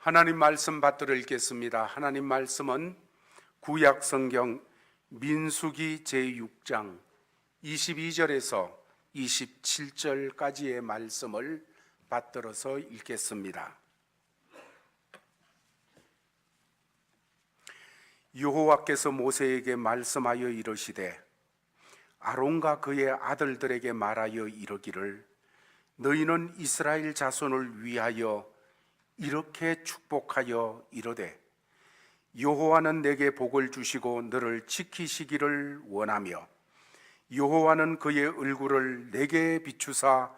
하나님 말씀 받들어 읽겠습니다. 하나님 말씀은 구약 성경 민수기 제6장 22절에서 27절까지의 말씀을 받들어서 읽겠습니다. 여호와께서 모세에게 말씀하여 이르시되 아론과 그의 아들들에게 말하여 이르기를 너희는 이스라엘 자손을 위하여 이렇게 축복하여 이르되 여호와는 내게 복을 주시고 너를 지키시기를 원하며 여호와는 그의 얼굴을 내게 비추사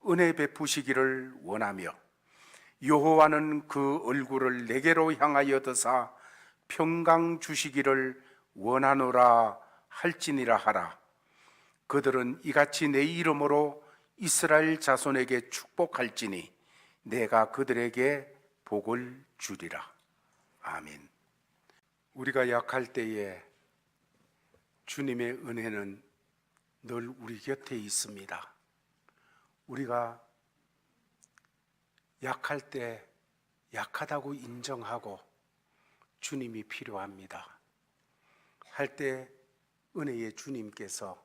은혜 베푸시기를 원하며 여호와는 그 얼굴을 내게로 향하여 드사 평강 주시기를 원하노라 할지니라 하라. 그들은 이같이 내 이름으로 이스라엘 자손에게 축복할지니 내가 그들에게 복을 주리라. 아멘. 우리가 약할 때에 주님의 은혜는 늘 우리 곁에 있습니다. 우리가 약할 때 약하다고 인정하고 주님이 필요합니다. 할 때 은혜의 주님께서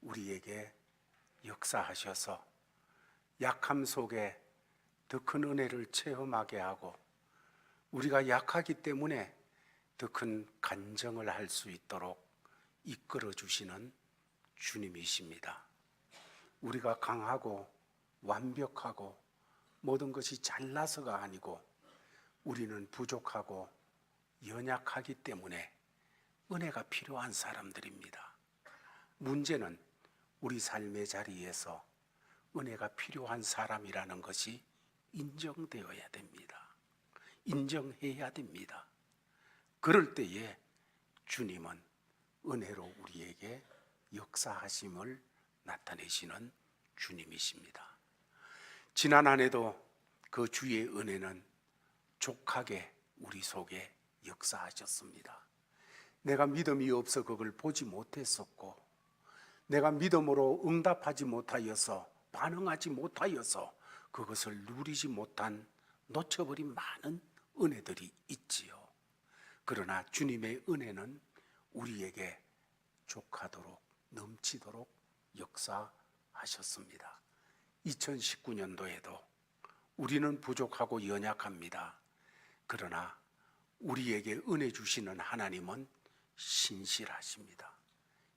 우리에게 역사하셔서 약함 속에 더 큰 은혜를 체험하게 하고 우리가 약하기 때문에 더 큰 간증을 할 수 있도록 이끌어 주시는 주님이십니다. 우리가 강하고 완벽하고 모든 것이 잘나서가 아니고 우리는 부족하고 연약하기 때문에 은혜가 필요한 사람들입니다. 문제는 우리 삶의 자리에서 은혜가 필요한 사람이라는 것이 인정되어야 됩니다. 인정해야 됩니다. 그럴 때에 주님은 은혜로 우리에게 역사하심을 나타내시는 주님이십니다. 지난 한 해도 그 주의 은혜는 족하게 우리 속에 역사하셨습니다. 내가 믿음이 없어 그걸 보지 못했었고 내가 믿음으로 응답하지 못하여서 반응하지 못하여서 그것을 누리지 못한 놓쳐버린 많은 은혜들이 있지요. 그러나 주님의 은혜는 우리에게 족하도록 넘치도록 역사하셨습니다. 2019년도에도 우리는 부족하고 연약합니다. 그러나 우리에게 은혜 주시는 하나님은 신실하십니다.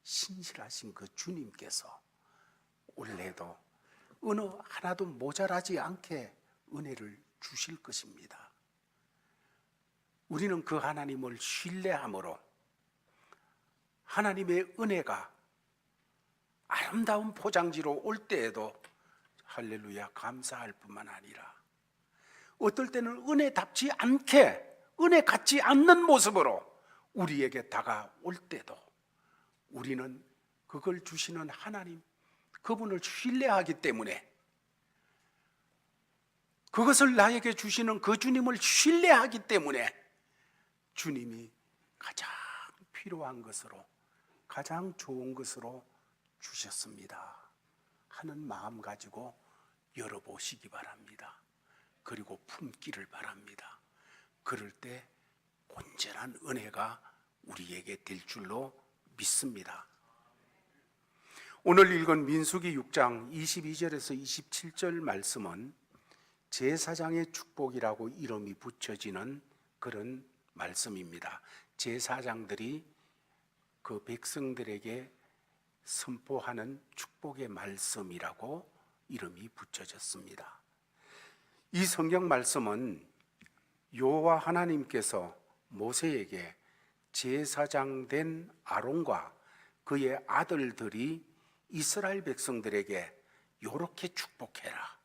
신실하신 그 주님께서 올해도 어느 하나도 모자라지 않게 은혜를 주실 것입니다. 우리는 그 하나님을 신뢰함으로 하나님의 은혜가 아름다운 포장지로 올 때에도 할렐루야 감사할 뿐만 아니라 어떨 때는 은혜답지 않게 은혜 같지 않는 모습으로 우리에게 다가올 때도 우리는 그걸 주시는 하나님 그분을 신뢰하기 때문에 그것을 나에게 주시는 그 주님을 신뢰하기 때문에 주님이 가장 필요한 것으로 가장 좋은 것으로 주셨습니다 하는 마음 가지고 열어보시기 바랍니다. 그리고 품기를 바랍니다. 그럴 때 온전한 은혜가 우리에게 될 줄로 믿습니다. 오늘 읽은 민수기 6장 22절에서 27절 말씀은 제사장의 축복이라고 이름이 붙여지는 그런 말씀입니다. 제사장들이 그 백성들에게 선포하는 축복의 말씀이라고 이름이 붙여졌습니다. 이 성경 말씀은 여호와 하나님께서 모세에게 제사장 된 아론과 그의 아들들이 이스라엘 백성들에게 이렇게 축복해라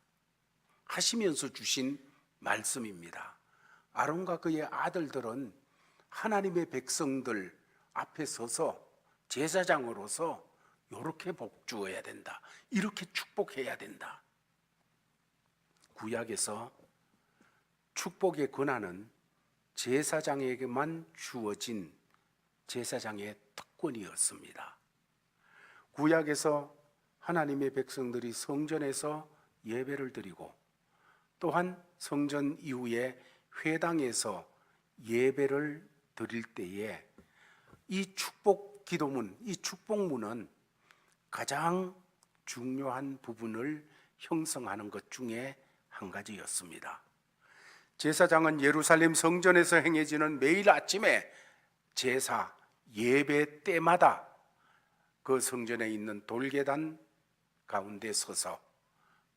하시면서 주신 말씀입니다. 아론과 그의 아들들은 하나님의 백성들 앞에 서서 제사장으로서 이렇게 복 주어야 된다. 이렇게 축복해야 된다. 구약에서 축복의 권한은 제사장에게만 주어진 제사장의 특권이었습니다. 구약에서 하나님의 백성들이 성전에서 예배를 드리고 또한 성전 이후에 회당에서 예배를 드릴 때에 이 축복 기도문, 이 축복문은 가장 중요한 부분을 형성하는 것 중에 한 가지였습니다. 제사장은 예루살렘 성전에서 행해지는 매일 아침에 제사 예배 때마다 그 성전에 있는 돌계단 가운데 서서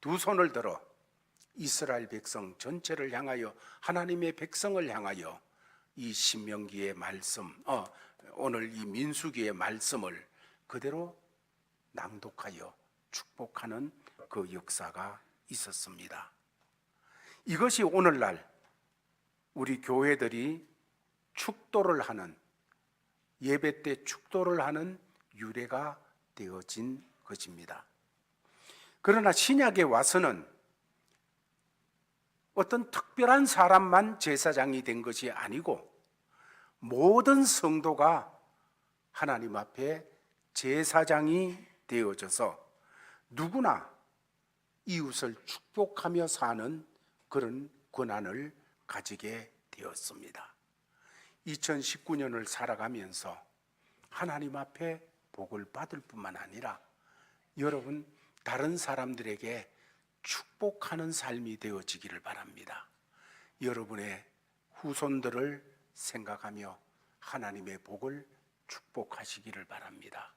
두 손을 들어 이스라엘 백성 전체를 향하여, 하나님의 백성을 향하여 이 신명기의 말씀, 오늘 이 민수기의 말씀을 그대로 낭독하여 축복하는 그 역사가 있었습니다. 이것이 오늘날 우리 교회들이 축도를 하는, 예배 때 축도를 하는 유래가 되어진 것입니다. 그러나 신약에 와서는 어떤 특별한 사람만 제사장이 된 것이 아니고 모든 성도가 하나님 앞에 제사장이 되어져서 누구나 이웃을 축복하며 사는 그런 권한을 가지게 되었습니다. 2019년을 살아가면서 하나님 앞에 복을 받을 뿐만 아니라 여러분 다른 사람들에게 축복하는 삶이 되어지기를 바랍니다. 여러분의 후손들을 생각하며 하나님의 복을 축복하시기를 바랍니다.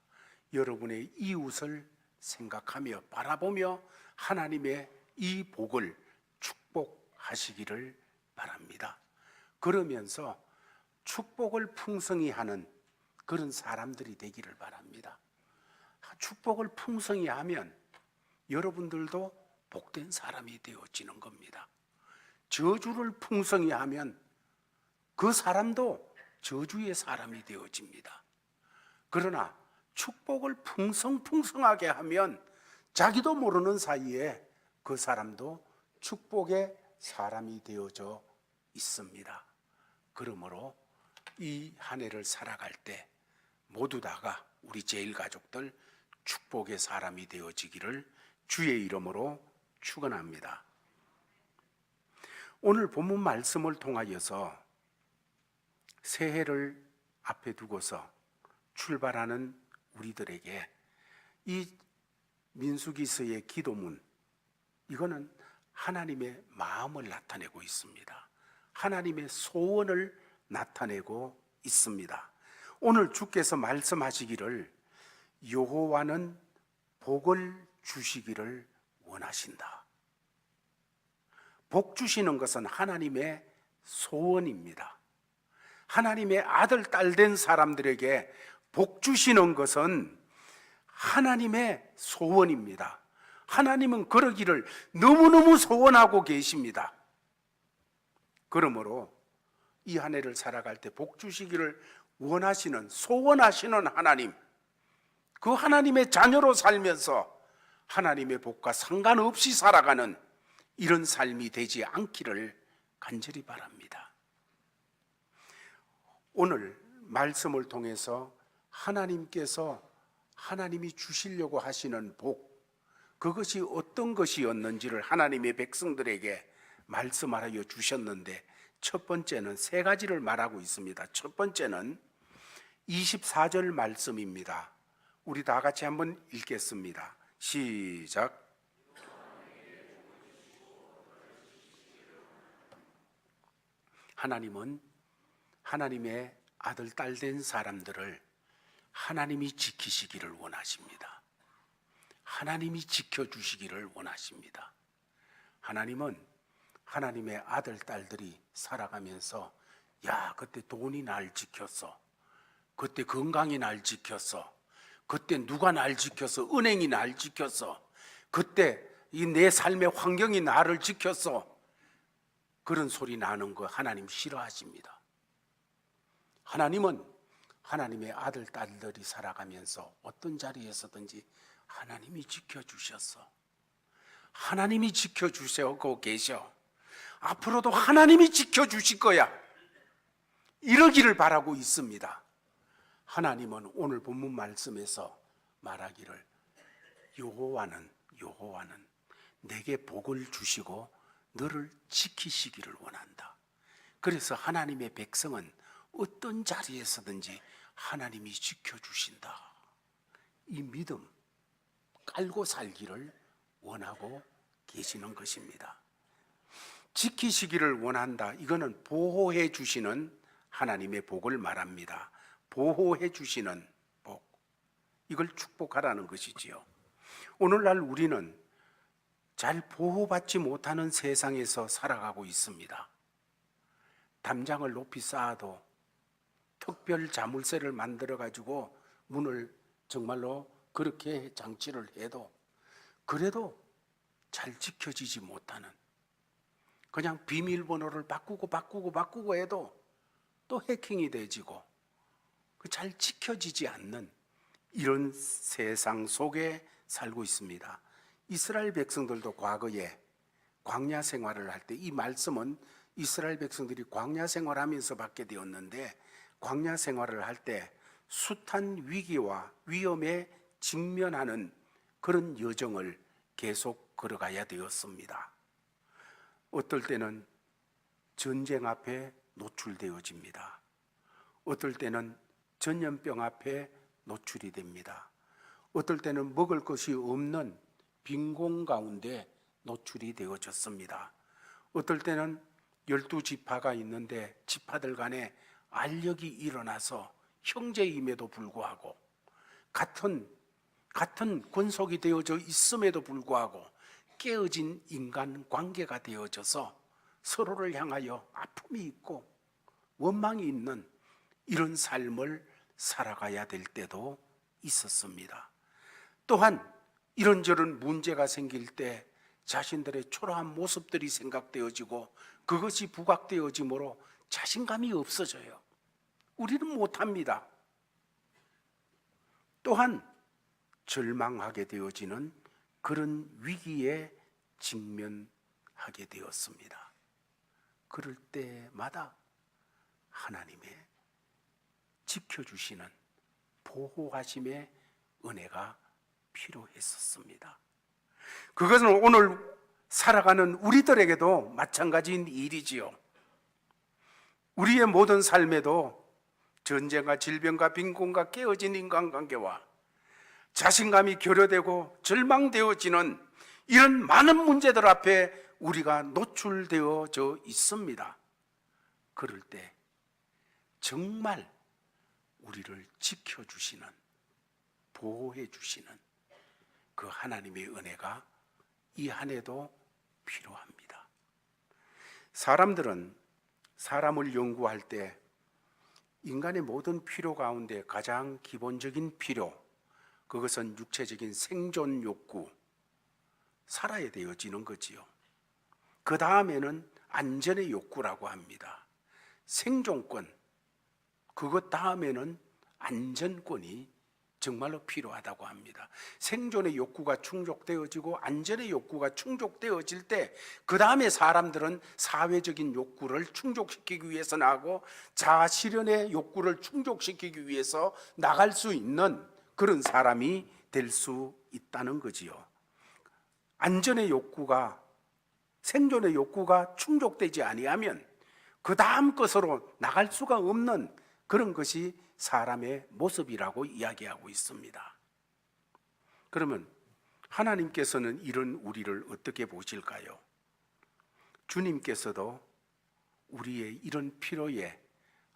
여러분의 이웃을 생각하며 바라보며 하나님의 이 복을 축복하시기를 바랍니다. 그러면서 축복을 풍성히 하는 그런 사람들이 되기를 바랍니다. 축복을 풍성히 하면 여러분들도 복된 사람이 되어지는 겁니다. 저주를 풍성히 하면 그 사람도 저주의 사람이 되어집니다. 그러나 축복을 풍성풍성하게 하면 자기도 모르는 사이에 그 사람도 축복의 사람이 되어져 있습니다. 그러므로 이 한 해를 살아갈 때 모두 다가 우리 제일가족들 축복의 사람이 되어지기를 주의 이름으로 축원합니다. 오늘 본문 말씀을 통하여서 새해를 앞에 두고서 출발하는 우리들에게 이 민수기서의 기도문, 이거는 하나님의 마음을 나타내고 있습니다. 하나님의 소원을 나타내고 있습니다. 오늘 주께서 말씀하시기를 여호와는 복을 주시기를 원하신다. 복 주시는 것은 하나님의 소원입니다. 하나님의 아들, 딸 된 사람들에게 복 주시는 것은 하나님의 소원입니다. 하나님은 그러기를 너무너무 소원하고 계십니다. 그러므로 이 한 해를 살아갈 때 복 주시기를 원하시는, 소원하시는 하나님, 그 하나님의 자녀로 살면서 하나님의 복과 상관없이 살아가는 이런 삶이 되지 않기를 간절히 바랍니다. 오늘 말씀을 통해서 하나님이 주시려고 하시는 복, 그것이 어떤 것이었는지를 하나님의 백성들에게 말씀하여 주셨는데, 첫 번째는 세 가지를 말하고 있습니다. 첫 번째는 24절 말씀입니다. 우리 다 같이 한번 읽겠습니다. 시작. 하나님은 하나님의 아들, 딸 된 사람들을 하나님이 지키시기를 원하십니다. 하나님이 지켜주시기를 원하십니다. 하나님은 하나님의 아들, 딸들이 살아가면서 그때 돈이 날 지켰어, 그때 건강이 날 지켰어, 그때 누가 날 지켰어, 은행이 날 지켰어, 그때 이 내 삶의 환경이 나를 지켰어, 그런 소리 나는 거 하나님 싫어하십니다. 하나님은 하나님의 아들, 딸들이 살아가면서 어떤 자리에서든지 하나님이 지켜주셨어, 하나님이 지켜주시고 계셔, 앞으로도 하나님이 지켜주실 거야, 이러기를 바라고 있습니다. 하나님은 오늘 본문 말씀에서 말하기를 여호와는 내게 복을 주시고 너를 지키시기를 원한다. 그래서 하나님의 백성은 어떤 자리에서든지 하나님이 지켜주신다. 이 믿음 깔고 살기를 원하고 계시는 것입니다. 지키시기를 원한다. 이거는 보호해 주시는 하나님의 복을 말합니다. 보호해 주시는 복. 이걸 축복하라는 것이지요. 오늘날 우리는 잘 보호받지 못하는 세상에서 살아가고 있습니다. 담장을 높이 쌓아도 특별 자물쇠를 만들어 가지고 문을 정말로 그렇게 장치를 해도 그래도 잘 지켜지지 못하는, 그냥 비밀번호를 바꾸고 해도 또 해킹이 되지고 잘 지켜지지 않는 이런 세상 속에 살고 있습니다. 이스라엘 백성들도 과거에 광야 생활을 할 때, 이 말씀은 이스라엘 백성들이 광야 생활하면서 받게 되었는데, 광야 생활을 할 때 숱한 위기와 위험에 직면하는 그런 여정을 계속 걸어가야 되었습니다. 어떨 때는 전쟁 앞에 노출되어집니다. 어떨 때는 전염병 앞에 노출이 됩니다. 어떨 때는 먹을 것이 없는 빈곤 가운데 노출이 되어졌습니다. 어떨 때는 12지파가 있는데 지파들 간에 알력이 일어나서 형제임에도 불구하고 같은 권속이 되어져 있음에도 불구하고 깨어진 인간 관계가 되어져서 서로를 향하여 아픔이 있고 원망이 있는 이런 삶을 살아가야 될 때도 있었습니다. 또한 이런저런 문제가 생길 때 자신들의 초라한 모습들이 생각되어지고 그것이 부각되어지므로 자신감이 없어져요. 우리는 못합니다. 또한 절망하게 되어지는 그런 위기에 직면하게 되었습니다. 그럴 때마다 하나님의 지켜주시는 보호하심의 은혜가 필요했었습니다. 그것은 오늘 살아가는 우리들에게도 마찬가지인 일이지요. 우리의 모든 삶에도 전쟁과 질병과 빈곤과 깨어진 인간관계와 자신감이 결여되고 절망되어지는 이런 많은 문제들 앞에 우리가 노출되어져 있습니다. 그럴 때 정말 우리를 지켜주시는, 보호해 주시는 그 하나님의 은혜가 이 한 해도 필요합니다. 사람들은 사람을 연구할 때 인간의 모든 필요 가운데 가장 기본적인 필요, 그것은 육체적인 생존 욕구, 살아야 되어지는 거지요. 그 다음에는 안전의 욕구라고 합니다. 생존권, 그것 다음에는 안전권이 정말로 필요하다고 합니다. 생존의 욕구가 충족되어지고 안전의 욕구가 충족되어질 때 그 다음에 사람들은 사회적인 욕구를 충족시키기 위해서 나가고 자아실현의 욕구를 충족시키기 위해서 나갈 수 있는 그런 사람이 될 수 있다는 거지요. 안전의 욕구가, 생존의 욕구가 충족되지 아니하면 그 다음 것으로 나갈 수가 없는 그런 것이 사람의 모습이라고 이야기하고 있습니다. 그러면 하나님께서는 이런 우리를 어떻게 보실까요? 주님께서도 우리의 이런 필요에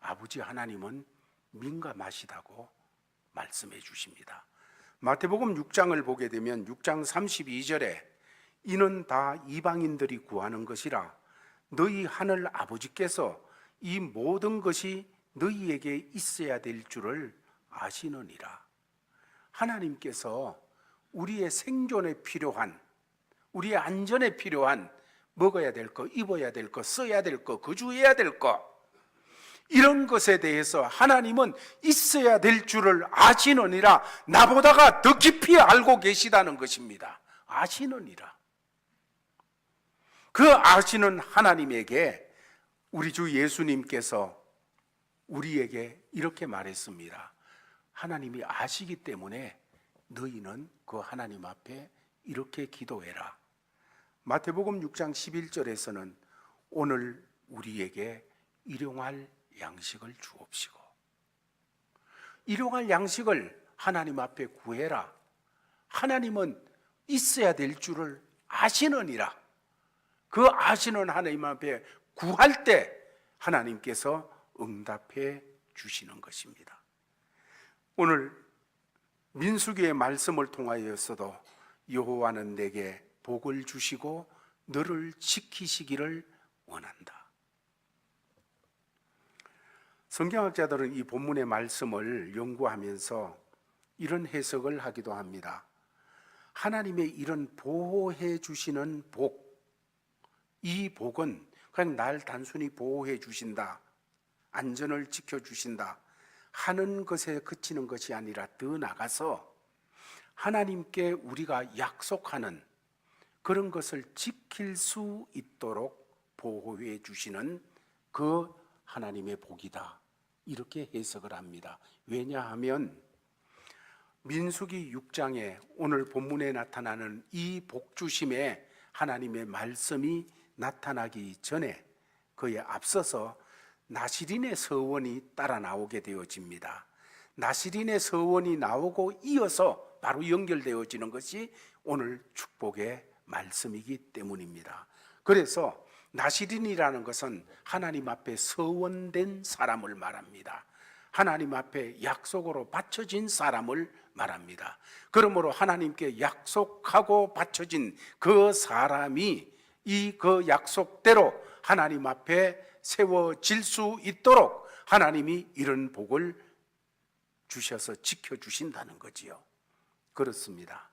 아버지 하나님은 민감하시다고 말씀해 주십니다. 마태복음 6장을 보게 되면 6장 32절에 이는 다 이방인들이 구하는 것이라 너희 하늘 아버지께서 이 모든 것이 너희에게 있어야 될 줄을 아시느니라. 하나님께서 우리의 생존에 필요한, 우리의 안전에 필요한 먹어야 될 것, 입어야 될 것, 써야 될 것, 거주해야 될 것, 이런 것에 대해서 하나님은 있어야 될 줄을 아시느니라. 나보다가 더 깊이 알고 계시다는 것입니다. 아시느니라. 그 아시는 하나님에게 우리 주 예수님께서 우리에게 이렇게 말했습니다. 하나님이 아시기 때문에 너희는 그 하나님 앞에 이렇게 기도해라. 마태복음 6장 11절에서는 오늘 우리에게 일용할 양식을 주옵시고, 일용할 양식을 하나님 앞에 구해라. 하나님은 있어야 될 줄을 아시느니라. 그 아시는 하나님 앞에 구할 때 하나님께서 응답해 주시는 것입니다. 오늘 민수기의 말씀을 통하여서도 여호와는 내게 복을 주시고 너를 지키시기를 원한다. 성경학자들은 이 본문의 말씀을 연구하면서 이런 해석을 하기도 합니다. 하나님의 이런 보호해 주시는 복, 이 복은 그냥 날 단순히 보호해 주신다, 안전을 지켜주신다 하는 것에 그치는 것이 아니라 더 나아가서 하나님께 우리가 약속하는 그런 것을 지킬 수 있도록 보호해 주시는 그 하나님의 복이다, 이렇게 해석을 합니다. 왜냐하면 민수기 6장에 오늘 본문에 나타나는 이 복주심에 하나님의 말씀이 나타나기 전에 그에 앞서서 나시린의 서원이 따라 나오게 되어집니다. 나시린의 서원이 나오고 이어서 바로 연결되어지는 것이 오늘 축복의 말씀이기 때문입니다. 그래서 나시린이라는 것은 하나님 앞에 서원된 사람을 말합니다. 하나님 앞에 약속으로 바쳐진 사람을 말합니다. 그러므로 하나님께 약속하고 바쳐진 그 사람이 그 약속대로 하나님 앞에 세워질 수 있도록 하나님이 이런 복을 주셔서 지켜주신다는 거지요. 그렇습니다.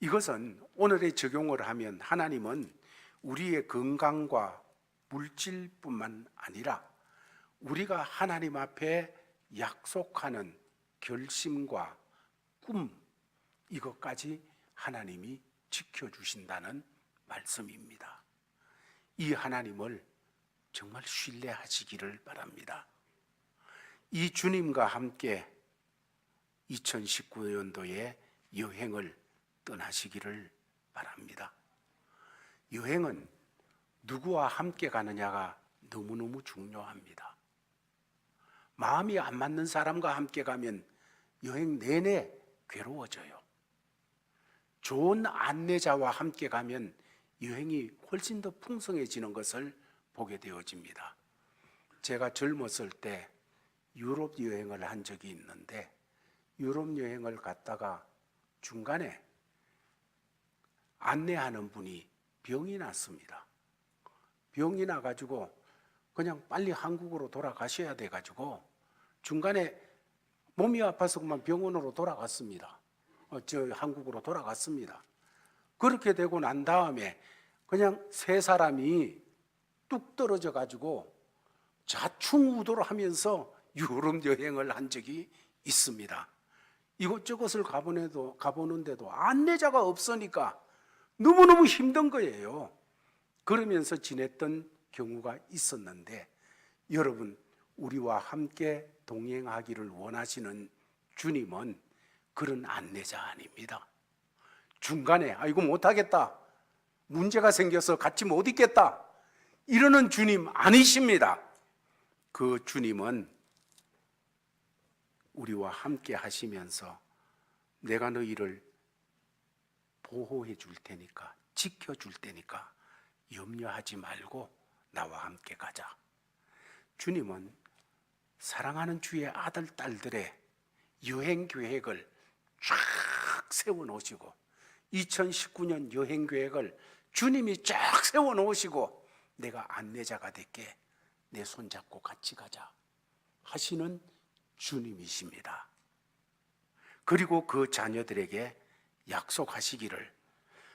이것은 오늘의 적용을 하면 하나님은 우리의 건강과 물질뿐만 아니라 우리가 하나님 앞에 약속하는 결심과 꿈, 이것까지 하나님이 지켜주신다는 말씀입니다. 이 하나님을 정말 신뢰하시기를 바랍니다. 이 주님과 함께 2019년도에 여행을 떠나시기를 바랍니다. 여행은 누구와 함께 가느냐가 너무너무 중요합니다. 마음이 안 맞는 사람과 함께 가면 여행 내내 괴로워져요. 좋은 안내자와 함께 가면 여행이 훨씬 더 풍성해지는 것을 보게 되어집니다. 제가 젊었을 때 유럽 여행을 한 적이 있는데 유럽 여행을 갔다가 중간에 안내하는 분이 병이 났습니다. 병이 나가지고 그냥 빨리 한국으로 돌아가셔야 돼가지고 중간에 몸이 아파서 그만 병원으로 돌아갔습니다. 한국으로 돌아갔습니다. 그렇게 되고 난 다음에 그냥 세 사람이 뚝 떨어져 가지고 좌충우돌 하면서 유럽 여행을 한 적이 있습니다. 이곳저곳을 가보는데도 안내자가 없으니까 너무너무 힘든 거예요. 그러면서 지냈던 경우가 있었는데 여러분, 우리와 함께 동행하기를 원하시는 주님은 그런 안내자 아닙니다. 중간에 아이고 못하겠다, 문제가 생겨서 같이 못 있겠다 이러는 주님 아니십니다. 그 주님은 우리와 함께 하시면서 내가 너희를 보호해 줄 테니까, 지켜줄 테니까 염려하지 말고 나와 함께 가자. 주님은 사랑하는 주의 아들, 딸들의 여행 계획을 쫙 세워놓으시고 2019년 여행 계획을 주님이 쫙 세워놓으시고 내가 안내자가 될게, 내 손잡고 같이 가자 하시는 주님이십니다. 그리고 그 자녀들에게 약속하시기를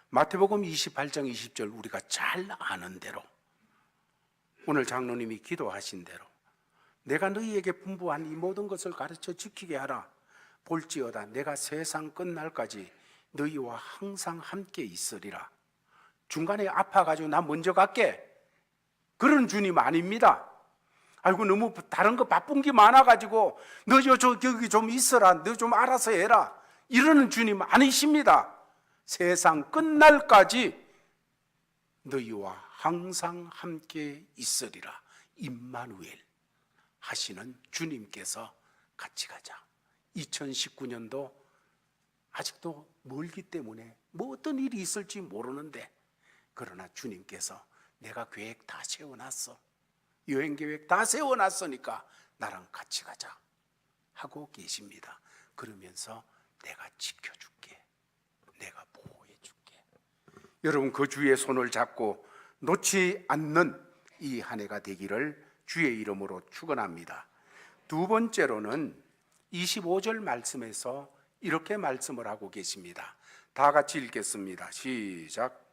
마태복음 28장 20절 우리가 잘 아는 대로, 오늘 장로님이 기도하신 대로 내가 너희에게 분부한 이 모든 것을 가르쳐 지키게 하라. 볼지어다 내가 세상 끝날까지 너희와 항상 함께 있으리라. 중간에 아파가지고 나 먼저 갈게, 그런 주님 아닙니다. 아이고 너무 다른 거 바쁜 게 많아가지고 너 저기 좀 있어라, 너 좀 알아서 해라 이러는 주님 아니십니다. 세상 끝날까지 너희와 항상 함께 있으리라, 임마누엘 하시는 주님께서 같이 가자. 2019년도 아직도 멀기 때문에 뭐 어떤 일이 있을지 모르는데, 그러나 주님께서 내가 계획 다 세워놨어, 여행 계획 다 세워놨으니까 나랑 같이 가자 하고 계십니다. 그러면서 내가 지켜줄게, 내가 보호해줄게. 여러분, 그 주의 손을 잡고 놓지 않는 이 한 해가 되기를 주의 이름으로 축원합니다. 두 번째로는 25절 말씀에서 이렇게 말씀을 하고 계십니다. 다 같이 읽겠습니다. 시작.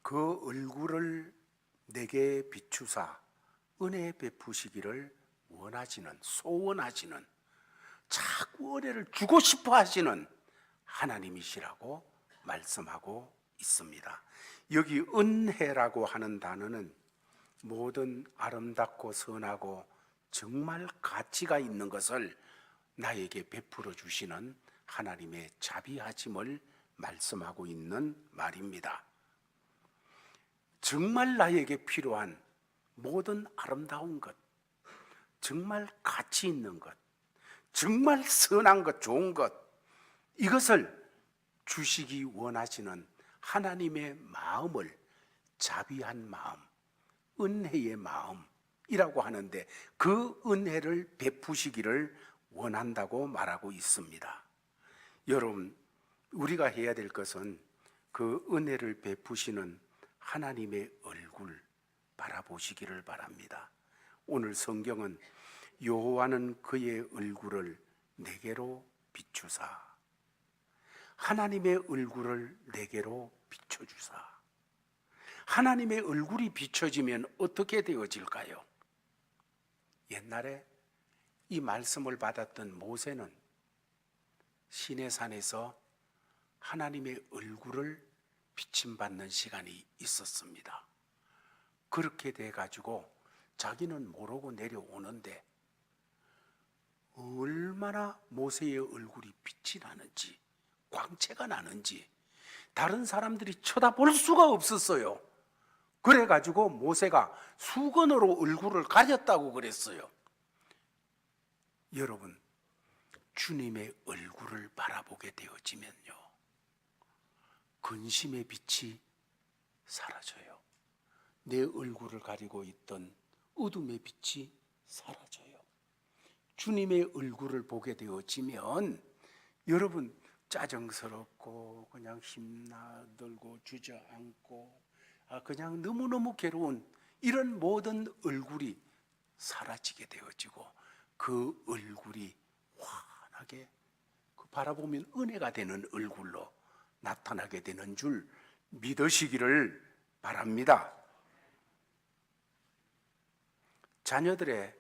그 얼굴을 내게 비추사 은혜 베푸시기를 원하시는, 소원하시는, 자꾸 은혜를 주고 싶어 하시는 하나님이시라고 말씀하고 있습니다. 여기 은혜라고 하는 단어는 모든 아름답고 선하고 정말 가치가 있는 것을 나에게 베풀어 주시는 하나님의 자비하심을 말씀하고 있는 말입니다. 정말 나에게 필요한 모든 아름다운 것, 정말 가치 있는 것, 정말 선한 것, 좋은 것, 이것을 주시기 원하시는 하나님의 마음을 자비한 마음, 은혜의 마음이라고 하는데, 그 은혜를 베푸시기를 원한다고 말하고 있습니다. 여러분, 우리가 해야 될 것은 그 은혜를 베푸시는 하나님의 얼굴 바라보시기를 바랍니다. 오늘 성경은 여호와는 그의 얼굴을 내게로 비추사, 하나님의 얼굴을 내게로 비춰주사. 하나님의 얼굴이 비춰지면 어떻게 되어질까요? 옛날에 이 말씀을 받았던 모세는 시내산에서 하나님의 얼굴을 비침받는 시간이 있었습니다. 그렇게 돼가지고 자기는 모르고 내려오는데 얼마나 모세의 얼굴이 빛이 나는지, 광채가 나는지 다른 사람들이 쳐다볼 수가 없었어요. 그래가지고 모세가 수건으로 얼굴을 가렸다고 그랬어요. 여러분, 주님의 얼굴을 바라보게 되어지면요, 근심의 빛이 사라져요. 내 얼굴을 가리고 있던 어둠의 빛이 사라져요. 주님의 얼굴을 보게 되어지면 여러분, 짜증스럽고 그냥 힘나들고 주저앉고 그냥 너무너무 괴로운 이런 모든 얼굴이 사라지게 되어지고, 그 얼굴이 환하게 바라보면 은혜가 되는 얼굴로 나타나게 되는 줄 믿으시기를 바랍니다. 자녀들의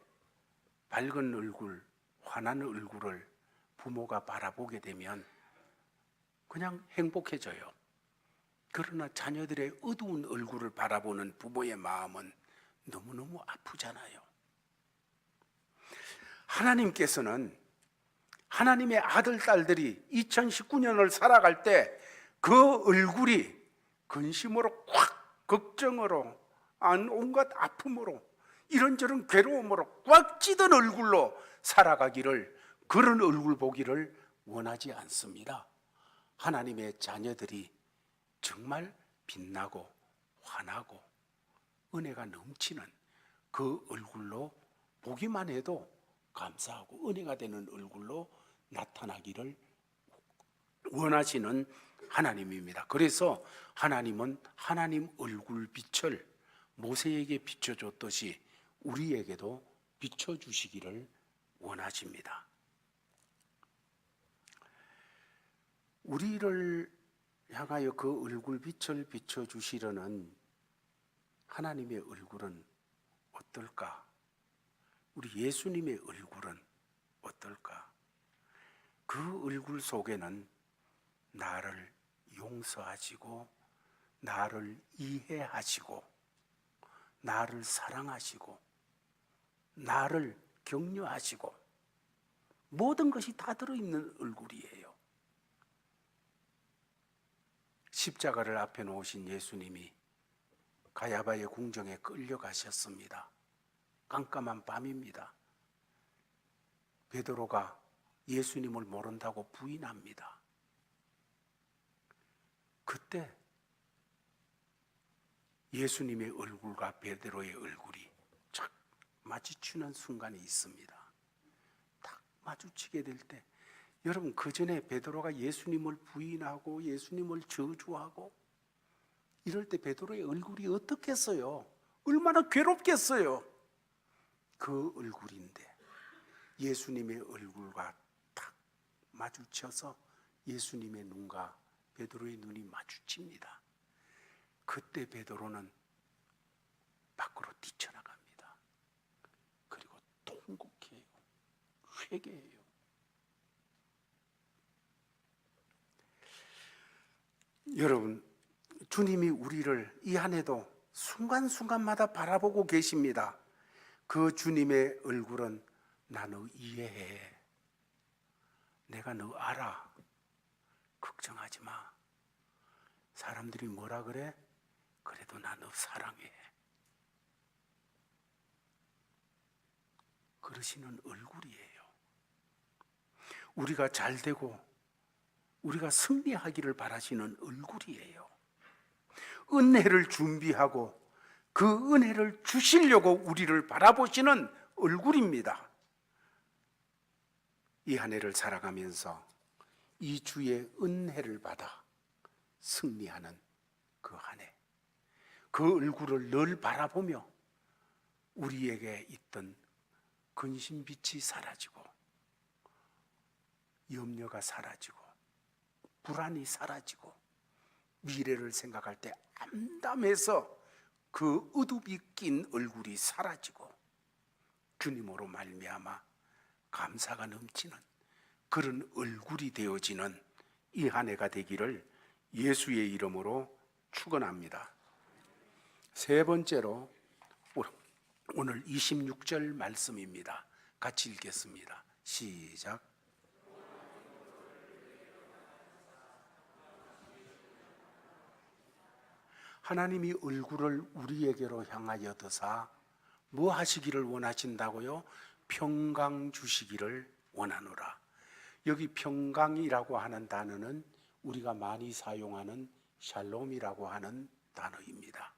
밝은 얼굴, 환한 얼굴을 부모가 바라보게 되면 그냥 행복해져요. 그러나 자녀들의 어두운 얼굴을 바라보는 부모의 마음은 너무너무 아프잖아요. 하나님께서는 하나님의 아들, 딸들이 2019년을 살아갈 때 그 얼굴이 근심으로 꽉, 걱정으로, 온갖 아픔으로, 이런저런 괴로움으로 꽉 찌든 얼굴로 살아가기를, 그런 얼굴 보기를 원하지 않습니다. 하나님의 자녀들이 정말 빛나고 환하고 은혜가 넘치는 그 얼굴로 보기만 해도 감사하고 은혜가 되는 얼굴로 나타나기를 원하시는 하나님입니다. 그래서 하나님은 하나님 얼굴 빛을 모세에게 비춰줬듯이 우리에게도 비춰주시기를 원하십니다. 우리를 향하여 그 얼굴 빛을 비춰주시려는 하나님의 얼굴은 어떨까? 우리 예수님의 얼굴은 어떨까? 그 얼굴 속에는 나를 용서하시고, 나를 이해하시고, 나를 사랑하시고, 나를 격려하시고, 모든 것이 다 들어있는 얼굴이에요. 십자가를 앞에 놓으신 예수님이 가야바의 궁정에 끌려가셨습니다. 깜깜한 밤입니다. 베드로가 예수님을 모른다고 부인합니다. 그때 예수님의 얼굴과 베드로의 얼굴이 착 마주치는 순간이 있습니다. 딱 마주치게 될 때, 여러분, 그 전에 베드로가 예수님을 부인하고 예수님을 저주하고 이럴 때 베드로의 얼굴이 어떻겠어요? 얼마나 괴롭겠어요? 그 얼굴인데 예수님의 얼굴과 딱 마주쳐서 예수님의 눈과 베드로의 눈이 마주칩니다. 그때 베드로는 밖으로 뛰쳐나갑니다. 그리고 통곡해요. 회개해요. 여러분, 주님이 우리를 이 안에도 순간순간마다 바라보고 계십니다. 그 주님의 얼굴은 나 너 이해해. 내가 너 알아. 걱정하지 마. 사람들이 뭐라 그래? 그래도 나 너 사랑해. 그러시는 얼굴이에요. 우리가 잘 되고 우리가 승리하기를 바라시는 얼굴이에요. 은혜를 준비하고 그 은혜를 주시려고 우리를 바라보시는 얼굴입니다. 이 한 해를 살아가면서 이 주의 은혜를 받아 승리하는 그 한 해, 그 얼굴을 늘 바라보며 우리에게 있던 근심빛이 사라지고 염려가 사라지고 불안이 사라지고 미래를 생각할 때 암담해서 그 의둑이 낀 얼굴이 사라지고 주님으로 말미암아 감사가 넘치는 그런 얼굴이 되어지는 이 한 해가 되기를 예수의 이름으로 축원합니다. 세 번째로 오늘 26절 말씀입니다. 같이 읽겠습니다. 시작. 하나님이 얼굴을 우리에게로 향하여 드사 뭐 하시기를 원하신다고요? 평강 주시기를 원하노라. 여기 평강이라고 하는 단어는 우리가 많이 사용하는 샬롬이라고 하는 단어입니다.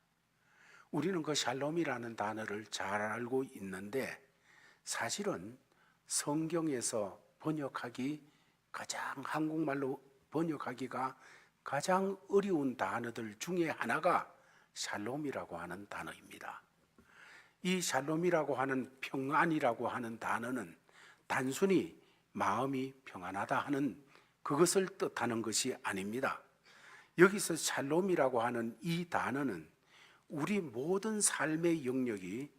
우리는 그 샬롬이라는 단어를 잘 알고 있는데 사실은 성경에서 번역하기 가장 한국말로 번역하기가 가장 어려운 단어들 중에 하나가 샬롬이라고 하는 단어입니다. 이 샬롬이라고 하는 평안이라고 하는 단어는 단순히 마음이 평안하다 하는 그것을 뜻하는 것이 아닙니다. 여기서 샬롬이라고 하는 이 단어는 우리 모든 삶의 영역이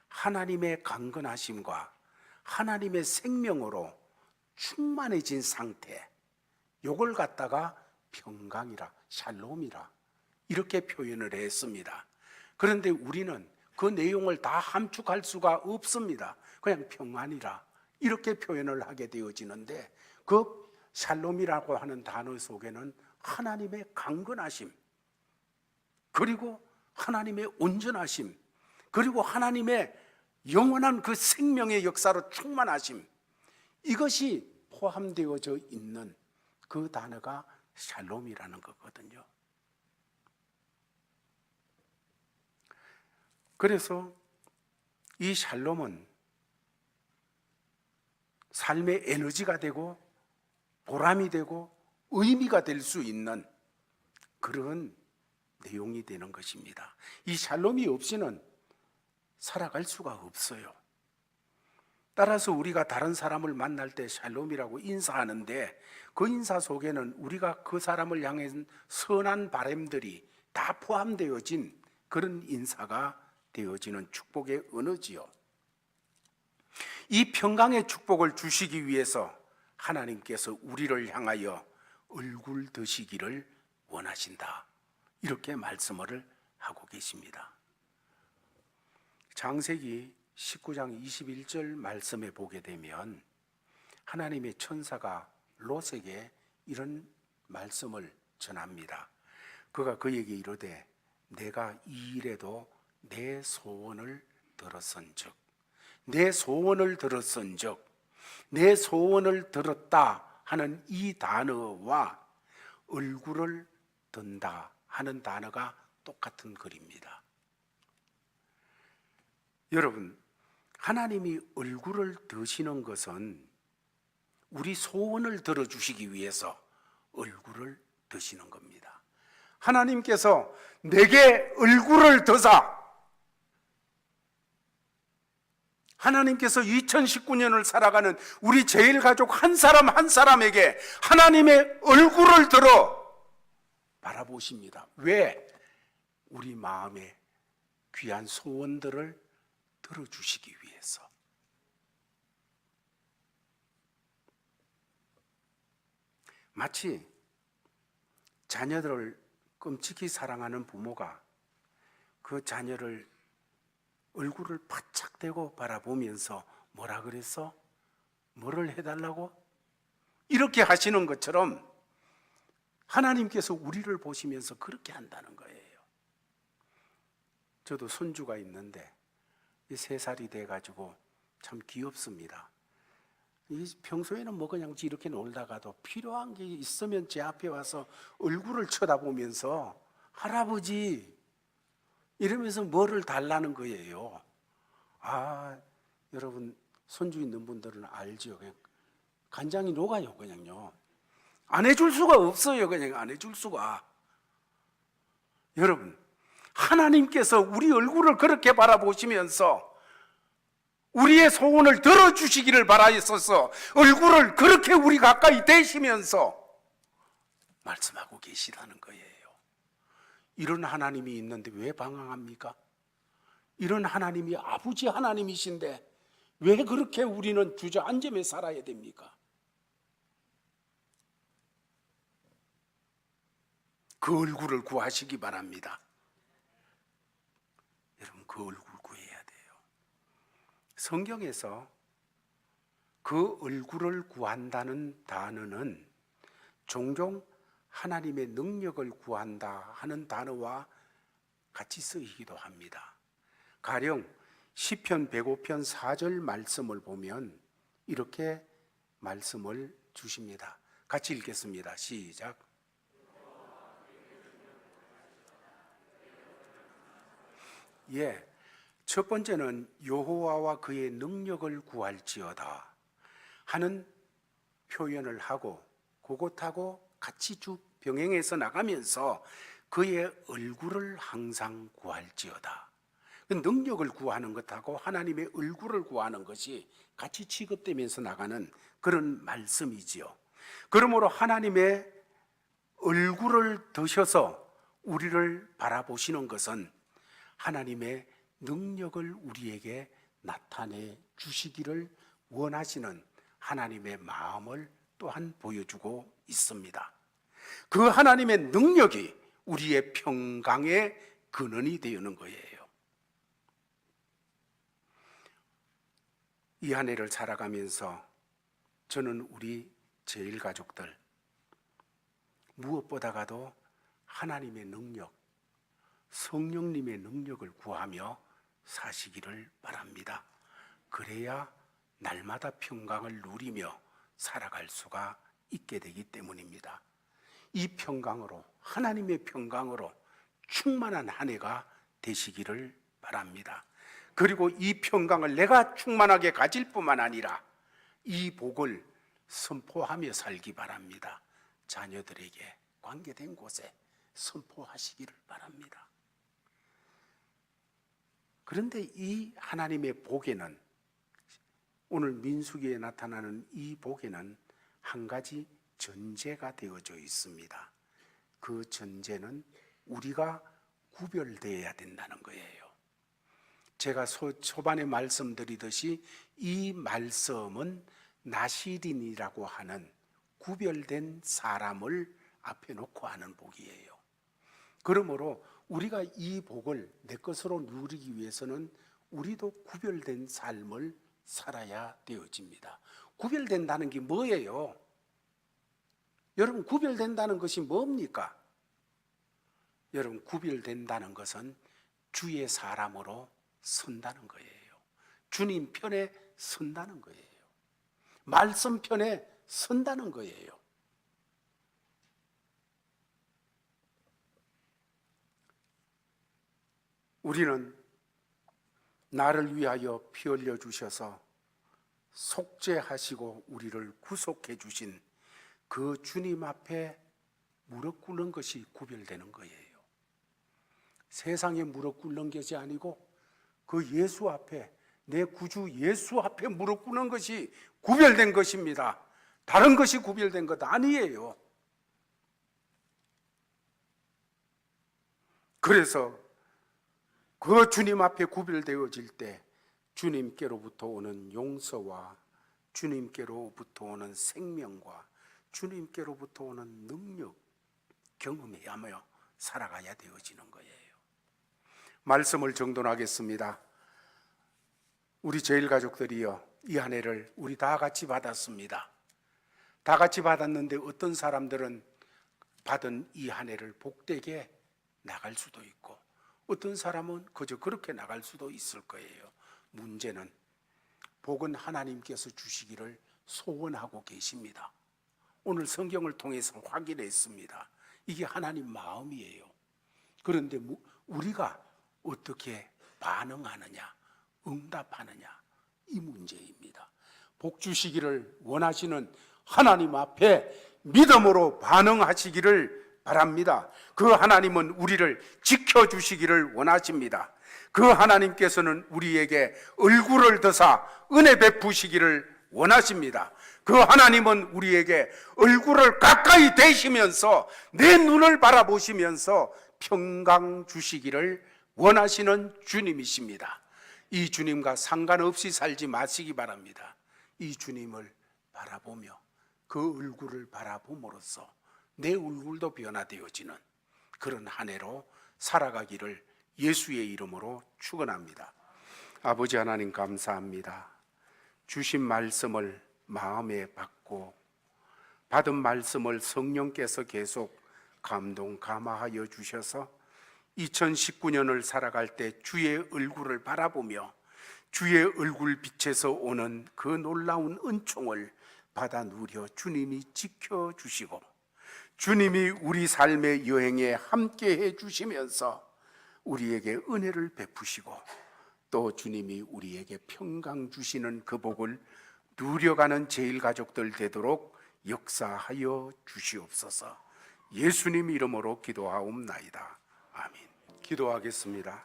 하나님의 강건하심과 하나님의 생명으로 충만해진 상태, 요걸 갖다가 평강이라, 샬롬이라 이렇게 표현을 했습니다. 그런데 우리는 그 내용을 다 함축할 수가 없습니다. 그냥 평안이라 이렇게 표현을 하게 되어지는데 그 샬롬이라고 하는 단어 속에는 하나님의 강건하심, 그리고 하나님의 온전하심, 그리고 하나님의 영원한 그 생명의 역사로 충만하심, 이것이 포함되어져 있는 그 단어가 샬롬이라는 거거든요. 그래서 이 샬롬은 삶의 에너지가 되고 보람이 되고 의미가 될 수 있는 그런 내용이 되는 것입니다. 이 샬롬이 없이는 살아갈 수가 없어요. 따라서 우리가 다른 사람을 만날 때 샬롬이라고 인사하는데 그 인사 속에는 우리가 그 사람을 향한 선한 바람들이 다 포함되어진 그런 인사가 되어지는 축복의 언어지요. 이 평강의 축복을 주시기 위해서 하나님께서 우리를 향하여 얼굴 드시기를 원하신다, 이렇게 말씀을 하고 계십니다. 창세기 19장 21절 말씀에 보게 되면 하나님의 천사가 롯에게 이런 말씀을 전합니다. 그가 그에게 이르되 내가 이 일에도 내 소원을 들었은즉, 내 소원을 들었은즉, 내 소원을 들었다 하는 이 단어와 얼굴을 든다 하는 단어가 똑같은 글입니다. 여러분, 하나님이 얼굴을 드시는 것은 우리 소원을 들어주시기 위해서 얼굴을 드시는 겁니다. 하나님께서 내게 얼굴을 드사, 하나님께서 2019년을 살아가는 우리 제일가족 한 사람 한 사람에게 하나님의 얼굴을 들어 바라보십니다. 왜? 우리 마음의 귀한 소원들을 들어주시기 위해서. 마치 자녀들을 끔찍히 사랑하는 부모가 그 자녀를 얼굴을 바짝 대고 바라보면서 뭐라 그랬어? 뭐를 해달라고? 이렇게 하시는 것처럼 하나님께서 우리를 보시면서 그렇게 한다는 거예요. 저도 손주가 있는데 3살이 돼가지고 참 귀엽습니다. 평소에는 뭐 그냥 이렇게 놀다가도 필요한 게 있으면 제 앞에 와서 얼굴을 쳐다보면서 할아버지 이러면서 뭐를 달라는 거예요. 여러분 손주 있는 분들은 알죠. 그냥 간장이 녹아요. 그냥요. 안 해줄 수가 없어요. 그냥 안 해줄 수가. 여러분, 하나님께서 우리 얼굴을 그렇게 바라보시면서 우리의 소원을 들어주시기를 바라였어서 얼굴을 그렇게 우리 가까이 대시면서 말씀하고 계시다는 거예요. 이런 하나님이 있는데 왜 방황합니까? 이런 하나님이 아버지 하나님이신데 왜 그렇게 우리는 주저앉으며 살아야 됩니까? 그 얼굴을 구하시기 바랍니다. 여러분, 그 얼굴 구해야 돼요. 성경에서 그 얼굴을 구한다는 단어는 종종 하나님의 능력을 구한다 하는 단어와 같이 쓰이기도 합니다. 가령 시편 105편 4절 말씀을 보면 이렇게 말씀을 주십니다. 같이 읽겠습니다. 시작. 첫 번째는 여호와와 그의 능력을 구할지어다 하는 표현을 하고 그것하고 같이 쭉 병행해서 나가면서 그의 얼굴을 항상 구할지어다. 능력을 구하는 것하고 하나님의 얼굴을 구하는 것이 같이 취급되면서 나가는 그런 말씀이지요. 그러므로 하나님의 얼굴을 드셔서 우리를 바라보시는 것은 하나님의 능력을 우리에게 나타내 주시기를 원하시는 하나님의 마음을 또한 보여주고 있습니다. 그 하나님의 능력이 우리의 평강의 근원이 되는 거예요. 이 한 해를 살아가면서 저는 우리 제일가족들 무엇보다가도 하나님의 능력, 성령님의 능력을 구하며 사시기를 바랍니다. 그래야 날마다 평강을 누리며 살아갈 수가 있게 되기 때문입니다. 이 평강으로, 하나님의 평강으로 충만한 한 해가 되시기를 바랍니다. 그리고 이 평강을 내가 충만하게 가질 뿐만 아니라 이 복을 선포하며 살기 바랍니다. 자녀들에게 관계된 곳에 선포하시기를 바랍니다. 그런데 이 하나님의 복에는, 오늘 민수기에 나타나는 이 복에는 한 가지 전제가 되어져 있습니다. 그 전제는 우리가 구별되어야 된다는 거예요. 제가 초반에 말씀드리듯이 이 말씀은 나시린이라고 하는 구별된 사람을 앞에 놓고 하는 복이에요. 그러므로 우리가 이 복을 내 것으로 누리기 위해서는 우리도 구별된 삶을 살아야 되어집니다. 구별된다는 게 뭐예요? 여러분, 구별된다는 것이 뭡니까? 여러분, 구별된다는 것은 주의 사람으로 선다는 거예요. 주님 편에 선다는 거예요. 말씀 편에 선다는 거예요. 우리는 나를 위하여 피 흘려 주셔서 속죄하시고 우리를 구속해 주신 그 주님 앞에 무릎 꿇는 것이 구별되는 거예요. 세상에 무릎 꿇는 것이 아니고 그 예수 앞에, 내 구주 예수 앞에 무릎 꿇는 것이 구별된 것입니다. 다른 것이 구별된 것 아니에요. 그래서 그 주님 앞에 구별되어질 때 주님께로부터 오는 용서와 주님께로부터 오는 생명과 주님께로부터 오는 능력 경험해야며 살아가야 되어지는 거예요. 말씀을 정돈하겠습니다. 우리 제일가족들이요, 이 한 해를 우리 다 같이 받았습니다. 다 같이 받았는데 어떤 사람들은 받은 이 한 해를 복되게 나갈 수도 있고 어떤 사람은 그저 그렇게 나갈 수도 있을 거예요. 문제는 복은 하나님께서 주시기를 소원하고 계십니다. 오늘 성경을 통해서 확인했습니다. 이게 하나님 마음이에요. 그런데 우리가 어떻게 반응하느냐, 응답하느냐, 이 문제입니다. 복 주시기를 원하시는 하나님 앞에 믿음으로 반응하시기를 바랍니다. 그 하나님은 우리를 지켜주시기를 원하십니다. 그 하나님께서는 우리에게 얼굴을 드사 은혜 베푸시기를 원하십니다. 그 하나님은 우리에게 얼굴을 가까이 대시면서 내 눈을 바라보시면서 평강 주시기를 원하시는 주님이십니다. 이 주님과 상관없이 살지 마시기 바랍니다. 이 주님을 바라보며 그 얼굴을 바라봄으로써 내 얼굴도 변화되어지는 그런 한 해로 살아가기를 예수의 이름으로 축원합니다. 아버지 하나님, 감사합니다. 주신 말씀을 마음에 받고 받은 말씀을 성령께서 계속 감동 감화하여 주셔서 2019년을 살아갈 때 주의 얼굴을 바라보며 주의 얼굴 빛에서 오는 그 놀라운 은총을 받아 누려 주님이 지켜주시고 주님이 우리 삶의 여행에 함께해 주시면서 우리에게 은혜를 베푸시고 또 주님이 우리에게 평강 주시는 그 복을 누려가는 제일가족들 되도록 역사하여 주시옵소서. 예수님 이름으로 기도하옵나이다. 아멘. 기도하겠습니다.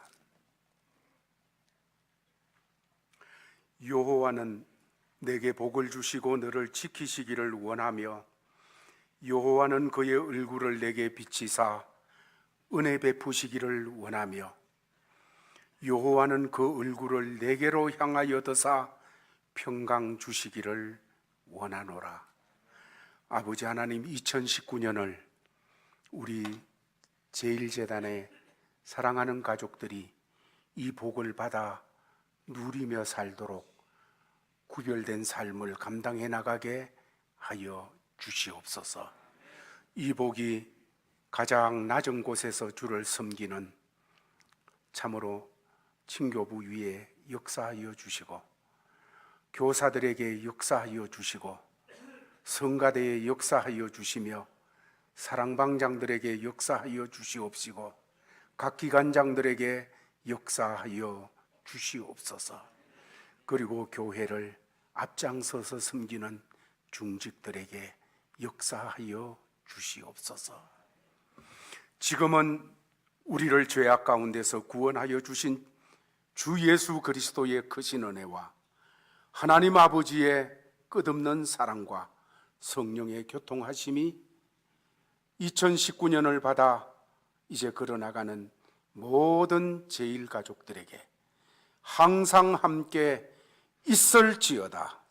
여호와는 내게 복을 주시고 너를 지키시기를 원하며 여호와는 그의 얼굴을 내게 비치사 은혜 베푸시기를 원하며 여호와는 그 얼굴을 내게로 향하여 드사 평강 주시기를 원하노라. 아버지 하나님, 2019년을 우리 제일재단의 사랑하는 가족들이 이 복을 받아 누리며 살도록 구별된 삶을 감당해 나가게 하여 주시옵소서. 이 복이 가장 낮은 곳에서 주를 섬기는 참으로 친교부 위에 역사하여 주시고 교사들에게 역사하여 주시고 성가대에 역사하여 주시며 사랑방장들에게 역사하여 주시옵시고 각 기관장들에게 역사하여 주시옵소서. 그리고 교회를 앞장서서 섬기는 중직들에게 역사하여 주시옵소서. 지금은 우리를 죄악 가운데서 구원하여 주신 주 예수 그리스도의 크신 은혜와 하나님 아버지의 끝없는 사랑과 성령의 교통하심이 2019년을 받아 이제 걸어나가는 모든 제일가족들에게 항상 함께 있을지어다.